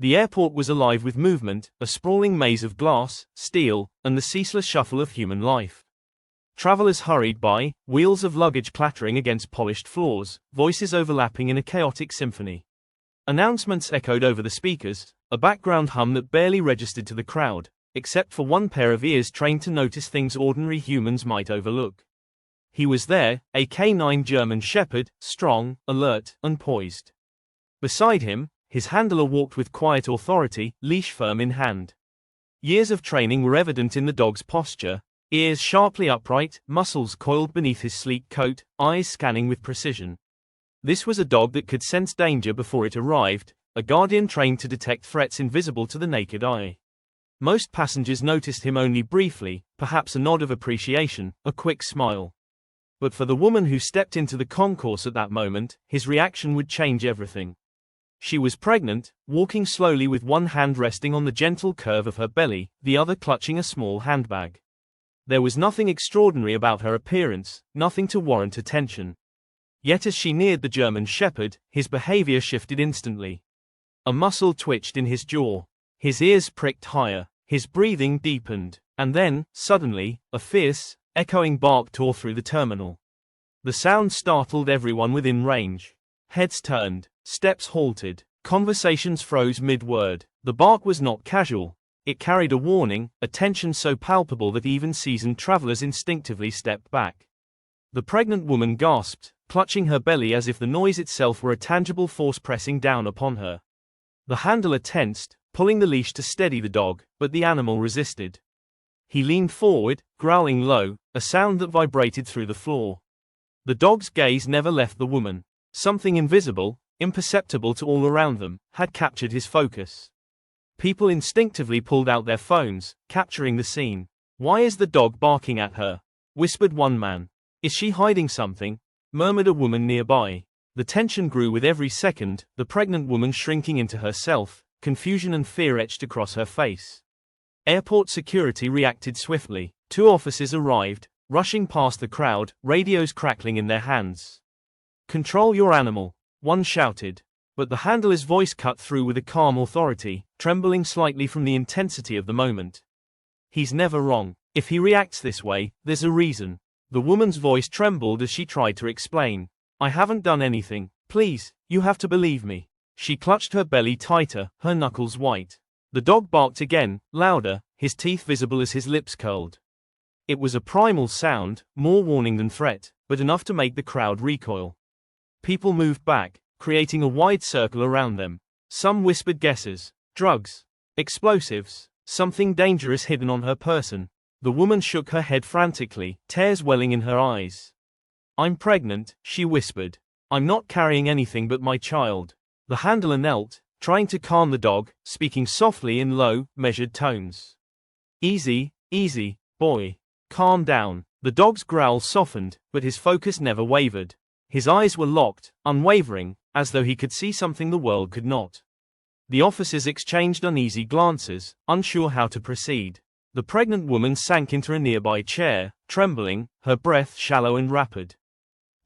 The airport was alive with movement, a sprawling maze of glass, steel, and the ceaseless shuffle of human life. Travelers hurried by, wheels of luggage clattering against polished floors, voices overlapping in a chaotic symphony. Announcements echoed over the speakers, a background hum that barely registered to the crowd, except for one pair of ears trained to notice things ordinary humans might overlook. He was there, a canine German shepherd, strong, alert, and poised. Beside him, his handler walked with quiet authority, leash firm in hand. Years of training were evident in the dog's posture, ears sharply upright, muscles coiled beneath his sleek coat, eyes scanning with precision. This was a dog that could sense danger before it arrived, a guardian trained to detect threats invisible to the naked eye. Most passengers noticed him only briefly, perhaps a nod of appreciation, a quick smile. But for the woman who stepped into the concourse at that moment, his reaction would change everything. She was pregnant, walking slowly with one hand resting on the gentle curve of her belly, the other clutching a small handbag. There was nothing extraordinary about her appearance, nothing to warrant attention. Yet as she neared the German shepherd, his behavior shifted instantly. A muscle twitched in his jaw. His ears pricked higher, his breathing deepened, and then, suddenly, a fierce, echoing bark tore through the terminal. The sound startled everyone within range. Heads turned, steps halted, conversations froze mid-word. The bark was not casual. It carried a warning, a tension so palpable that even seasoned travelers instinctively stepped back. The pregnant woman gasped, clutching her belly as if the noise itself were a tangible force pressing down upon her. The handler tensed, pulling the leash to steady the dog, but the animal resisted. He leaned forward, growling low, a sound that vibrated through the floor. The dog's gaze never left the woman. Something invisible, imperceptible to all around them, had captured his focus. People instinctively pulled out their phones, capturing the scene. "Why is the dog barking at her?" whispered one man. "Is she hiding something?" murmured a woman nearby. The tension grew with every second, the pregnant woman shrinking into herself, confusion and fear etched across her face. Airport security reacted swiftly. 2 officers arrived, rushing past the crowd, radios crackling in their hands. "Control your animal," one shouted. But the handler's voice cut through with a calm authority, trembling slightly from the intensity of the moment. "He's never wrong. If he reacts this way, there's a reason." The woman's voice trembled as she tried to explain. "I haven't done anything. Please, you have to believe me." She clutched her belly tighter, her knuckles white. The dog barked again, louder, his teeth visible as his lips curled. It was a primal sound, more warning than threat, but enough to make the crowd recoil. People moved back, creating a wide circle around them. Some whispered guesses. Drugs. Explosives. Something dangerous hidden on her person. The woman shook her head frantically, tears welling in her eyes. "I'm pregnant," she whispered. "I'm not carrying anything but my child." The handler knelt, trying to calm the dog, speaking softly in low, measured tones. "Easy, easy, boy. Calm down." The dog's growl softened, but his focus never wavered. His eyes were locked, unwavering, as though he could see something the world could not. The officers exchanged uneasy glances, unsure how to proceed. The pregnant woman sank into a nearby chair, trembling, her breath shallow and rapid.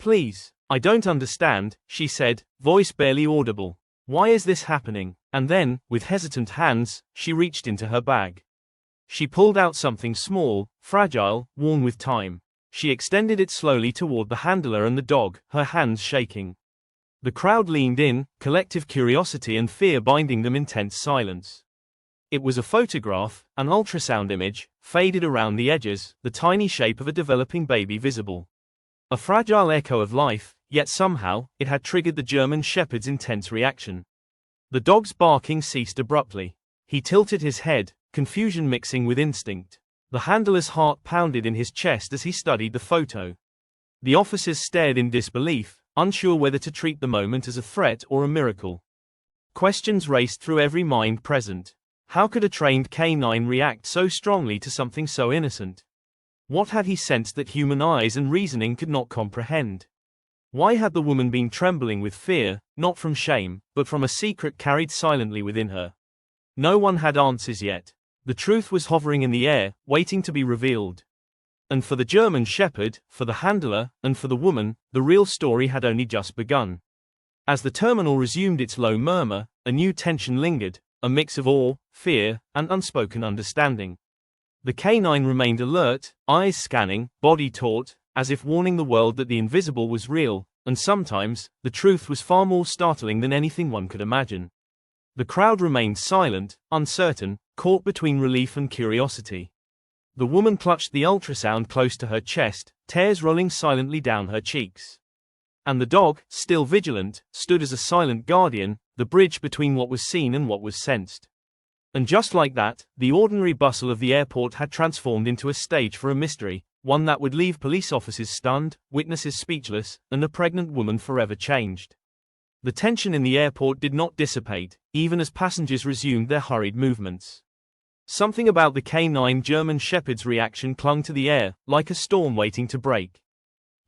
"Please, I don't understand," she said, voice barely audible. "Why is this happening?" And then, with hesitant hands, she reached into her bag. She pulled out something small, fragile, worn with time. She extended it slowly toward the handler and the dog, her hands shaking. The crowd leaned in, collective curiosity and fear binding them in tense silence. It was a photograph, an ultrasound image, faded around the edges, the tiny shape of a developing baby visible. A fragile echo of life, yet somehow, it had triggered the German shepherd's intense reaction. The dog's barking ceased abruptly. He tilted his head, confusion mixing with instinct. The handler's heart pounded in his chest as he studied the photo. The officers stared in disbelief, unsure whether to treat the moment as a threat or a miracle. Questions raced through every mind present. How could a trained canine react so strongly to something so innocent? What had he sensed that human eyes and reasoning could not comprehend? Why had the woman been trembling with fear, not from shame, but from a secret carried silently within her? No one had answers yet. The truth was hovering in the air, waiting to be revealed. And for the German shepherd, for the handler, and for the woman, the real story had only just begun. As the terminal resumed its low murmur, a new tension lingered, a mix of awe, fear, and unspoken understanding. The canine remained alert, eyes scanning, body taut, as if warning the world that the invisible was real, and sometimes, the truth was far more startling than anything one could imagine. The crowd remained silent, uncertain, caught between relief and curiosity. The woman clutched the ultrasound close to her chest, tears rolling silently down her cheeks. And the dog, still vigilant, stood as a silent guardian, the bridge between what was seen and what was sensed. And just like that, the ordinary bustle of the airport had transformed into a stage for a mystery, one that would leave police officers stunned, witnesses speechless, and a pregnant woman forever changed. The tension in the airport did not dissipate, even as passengers resumed their hurried movements. Something about the canine German Shepherd's reaction clung to the air, like a storm waiting to break.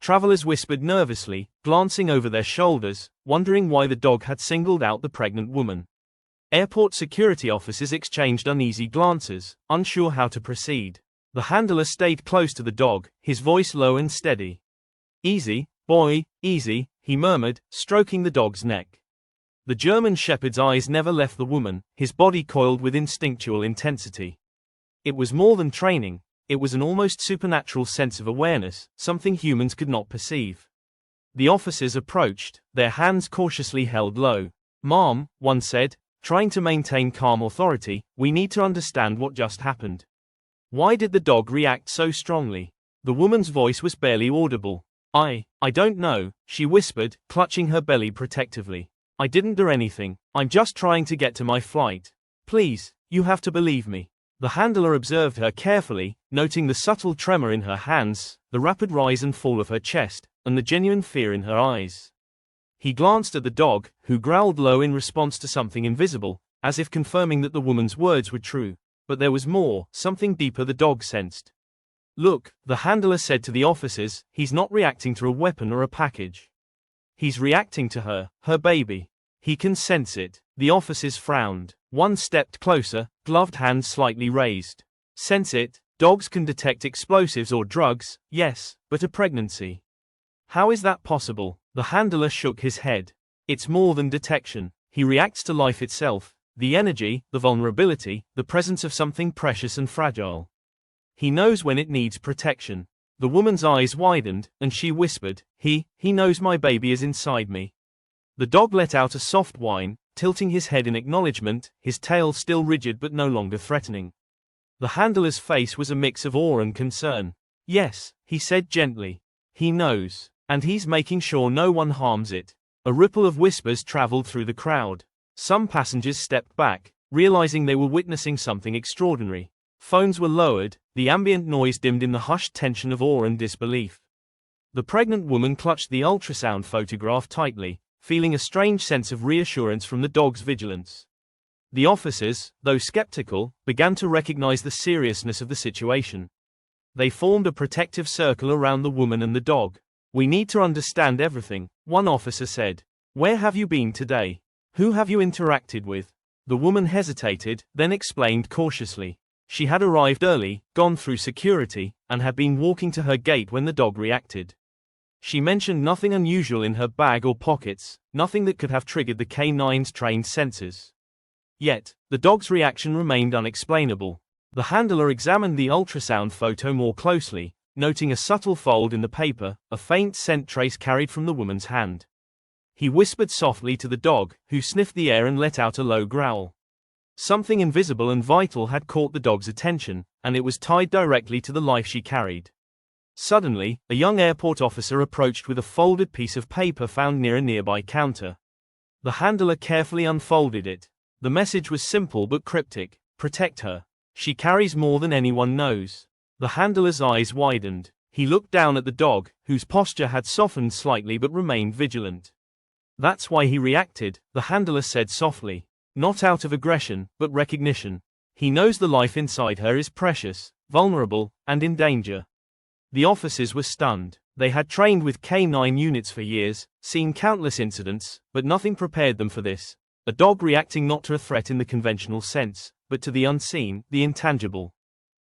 Travelers whispered nervously, glancing over their shoulders, wondering why the dog had singled out the pregnant woman. Airport security officers exchanged uneasy glances, unsure how to proceed. The handler stayed close to the dog, his voice low and steady. "Easy, boy, easy," he murmured, stroking the dog's neck. The German Shepherd's eyes never left the woman, his body coiled with instinctual intensity. It was more than training, it was an almost supernatural sense of awareness, something humans could not perceive. The officers approached, their hands cautiously held low. "Ma'am," one said, trying to maintain calm authority, "we need to understand what just happened. Why did the dog react so strongly?" The woman's voice was barely audible. I don't know," she whispered, clutching her belly protectively. "I didn't do anything, I'm just trying to get to my flight. Please, you have to believe me." The handler observed her carefully, noting the subtle tremor in her hands, the rapid rise and fall of her chest, and the genuine fear in her eyes. He glanced at the dog, who growled low in response to something invisible, as if confirming that the woman's words were true. But there was more, something deeper the dog sensed. "Look," the handler said to the officers, "he's not reacting to a weapon or a package. He's reacting to her, her baby. He can sense it." The officers frowned. One stepped closer, gloved hands slightly raised. "Sense it? Dogs can detect explosives or drugs, yes, but a pregnancy? How is that possible?" The handler shook his head. "It's more than detection. He reacts to life itself, the energy, the vulnerability, the presence of something precious and fragile. He knows when it needs protection." The woman's eyes widened, and she whispered, He knows my baby is inside me." The dog let out a soft whine, tilting his head in acknowledgement, his tail still rigid but no longer threatening. The handler's face was a mix of awe and concern. "Yes," he said gently. "He knows, and he's making sure no one harms it." A ripple of whispers traveled through the crowd. Some passengers stepped back, realizing they were witnessing something extraordinary. Phones were lowered, the ambient noise dimmed in the hushed tension of awe and disbelief. The pregnant woman clutched the ultrasound photograph tightly, feeling a strange sense of reassurance from the dog's vigilance. The officers, though skeptical, began to recognize the seriousness of the situation. They formed a protective circle around the woman and the dog. "We need to understand everything," one officer said. "Where have you been today? Who have you interacted with?" The woman hesitated, then explained cautiously. She had arrived early, gone through security, and had been walking to her gate when the dog reacted. She mentioned nothing unusual in her bag or pockets, nothing that could have triggered the canine's trained senses. Yet, the dog's reaction remained unexplainable. The handler examined the ultrasound photo more closely, noting a subtle fold in the paper, a faint scent trace carried from the woman's hand. He whispered softly to the dog, who sniffed the air and let out a low growl. Something invisible and vital had caught the dog's attention, and it was tied directly to the life she carried. Suddenly, a young airport officer approached with a folded piece of paper found near a nearby counter. The handler carefully unfolded it. The message was simple but cryptic: "Protect her. She carries more than anyone knows." The handler's eyes widened. He looked down at the dog, whose posture had softened slightly but remained vigilant. "That's why he reacted," the handler said softly. "Not out of aggression, but recognition. He knows the life inside her is precious, vulnerable, and in danger." The officers were stunned. They had trained with K9 units for years, seen countless incidents, but nothing prepared them for this. A dog reacting not to a threat in the conventional sense, but to the unseen, the intangible.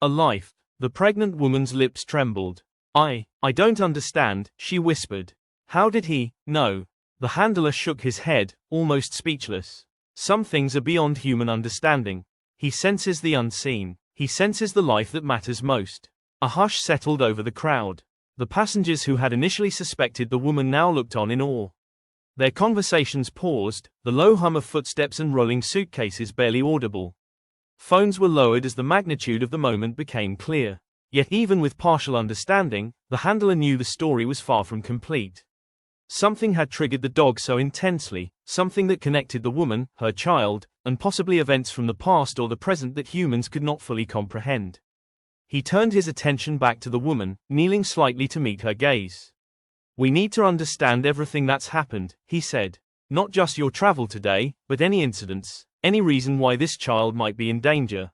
A life. The pregnant woman's lips trembled. I don't understand," she whispered. "How did he know?" The handler shook his head, almost speechless. Some things are beyond human understanding. He senses the unseen. He senses the life that matters most. A hush settled over the crowd. The passengers who had initially suspected the woman now looked on in awe. Their conversations paused, the low hum of footsteps and rolling suitcases barely audible. Phones were lowered as the magnitude of the moment became clear. Yet even with partial understanding, the handler knew the story was far from complete. Something had triggered the dog so intensely, something that connected the woman, her child, and possibly events from the past or the present that humans could not fully comprehend. He turned his attention back to the woman, kneeling slightly to meet her gaze. "We need to understand everything that's happened," he said. "Not just your travel today, but any incidents, any reason why this child might be in danger.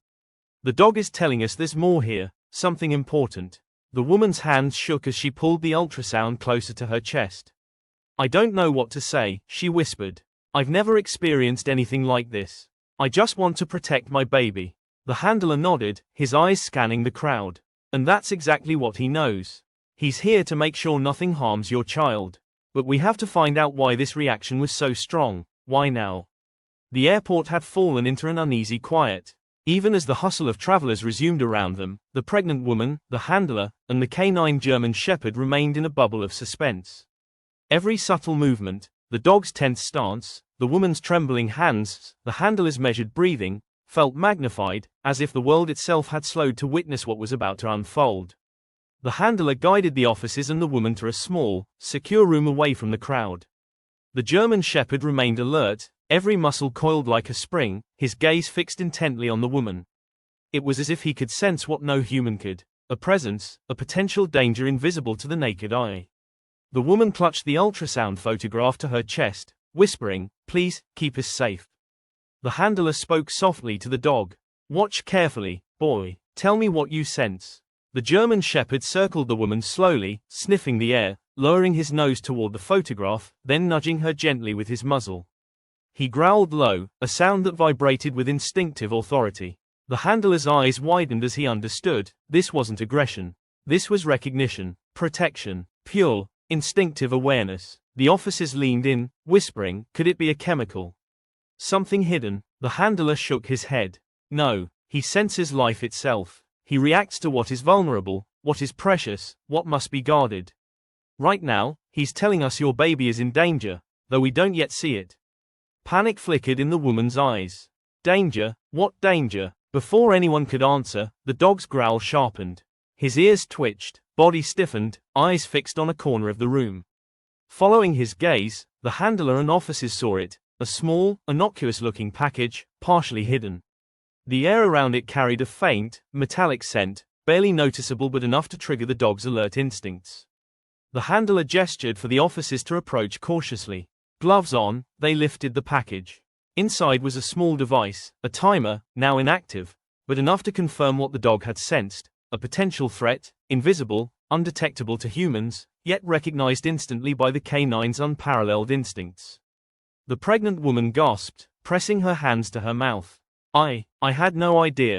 The dog is telling us there's more here, something important." The woman's hands shook as she pulled the ultrasound closer to her chest. "I don't know what to say," she whispered. "I've never experienced anything like this. I just want to protect my baby." The handler nodded, his eyes scanning the crowd. "And that's exactly what he knows. He's here to make sure nothing harms your child. But we have to find out why this reaction was so strong. Why now?" The airport had fallen into an uneasy quiet. Even as the hustle of travelers resumed around them, the pregnant woman, the handler, and the canine German shepherd remained in a bubble of suspense. Every subtle movement, the dog's tense stance, the woman's trembling hands, the handler's measured breathing, felt magnified, as if the world itself had slowed to witness what was about to unfold. The handler guided the officers and the woman to a small, secure room away from the crowd. The German shepherd remained alert, every muscle coiled like a spring, his gaze fixed intently on the woman. It was as if he could sense what no human could, a presence, a potential danger invisible to the naked eye. The woman clutched the ultrasound photograph to her chest, whispering, "Please, keep us safe." The handler spoke softly to the dog. "Watch carefully, boy. Tell me what you sense." The German shepherd circled the woman slowly, sniffing the air, lowering his nose toward the photograph, then nudging her gently with his muzzle. He growled low, a sound that vibrated with instinctive authority. The handler's eyes widened as he understood. This wasn't aggression. This was recognition, protection, pure, instinctive awareness. The officers leaned in, whispering, "Could it be a chemical? Something hidden?" The handler shook his head. "No, he senses life itself. He reacts to what is vulnerable, what is precious, what must be guarded. Right now, he's telling us your baby is in danger, though we don't yet see it." Panic flickered in the woman's eyes. "Danger? What danger?" Before anyone could answer, the dog's growl sharpened. His ears twitched, body stiffened, eyes fixed on a corner of the room. Following his gaze, the handler and officers saw it, a small, innocuous-looking package, partially hidden. The air around it carried a faint, metallic scent, barely noticeable but enough to trigger the dog's alert instincts. The handler gestured for the officers to approach cautiously. Gloves on, they lifted the package. Inside was a small device, a timer, now inactive, but enough to confirm what the dog had sensed, a potential threat, invisible, undetectable to humans, yet recognized instantly by the canine's unparalleled instincts. The pregnant woman gasped, pressing her hands to her mouth. I had no idea."